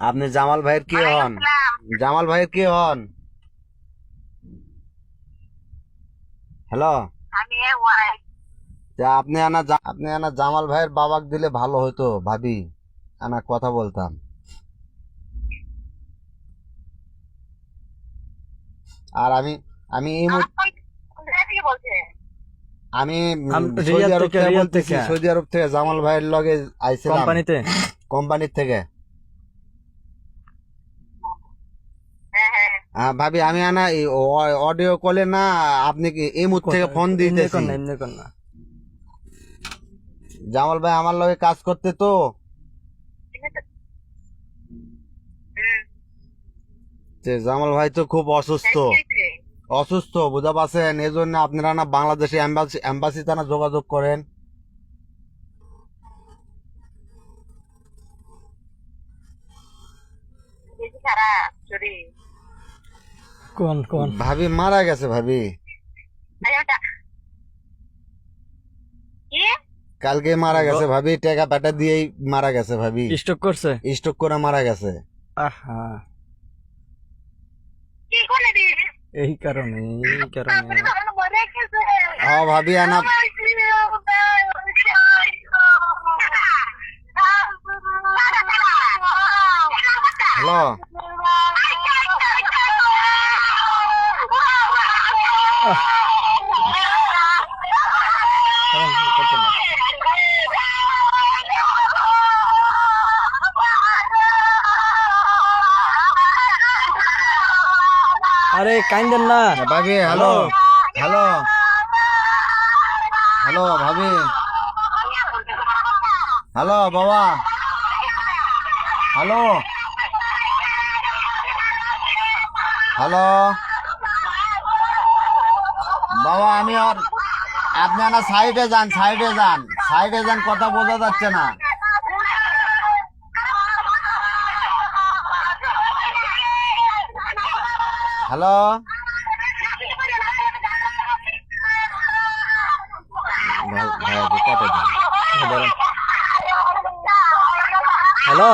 আপনি জামাল ভাইয়ের কে হন? জামাল ভাইয়ের কে হন? হ্যালো, আমি এর ওয়াইফ। আপনি আনা জামাল ভাইয়ের বাবাক দিলে ভালো হতো ভাবি, আনা কথা বলতাম। আর আমি আমি এই মুহূর্তে কোন জায়গা থেকে বলছেন? আমি সৌদি রিয়াদ আরব থেকে, থেকে রিয়াদ বলতেছি, থেকে। সৌদি আরব থেকে জামাল ভাইয়ের লগে আইছিলাম কোম্পানিতে। কোম্পানির থেকে। হ্যাঁ হ্যাঁ। ভাবি আমি আনা অডিও কলে না, আপনি কি এই মুহূর্তে থেকে ফোন এমনি দিতেছি। কর না, এমনি কর না। জামাল ভাই আমার লগে কাজ করতে তো, জামাল ভাই তো খুব অসুস্থ, বুঝা পাচ্ছেন? এই জন্য আপনারা না বাংলাদেশে এম্বাসিতে না যোগাযোগ করেন। বেশি খারাপ শরীর। কোন কোন ভাবি মারা গেছে ভাবি, কি? কালকে মারা গেছে ভাবি, টাকা পেটা দিয়েই মারা গেছে ভাবি, স্টক করছে? স্ট্রোক করে মারা গেছে। আহা, কি করে দিস? এই কারণে তারপরে ভালো মরে গেছে। ভাবি আনা হ্যালো, আরে কাইন্দেন না ভাবি। হ্যালো হ্যালো হ্যালো ভাবি, হ্যালো বাবা, হ্যালো হ্যালো বাবা, আমি আর আপনি না সাইডে যান, সাইডে যান, কথা বোঝা যাচ্ছে না। হ্যালো ভাই, কেটে দেন। হ্যালো।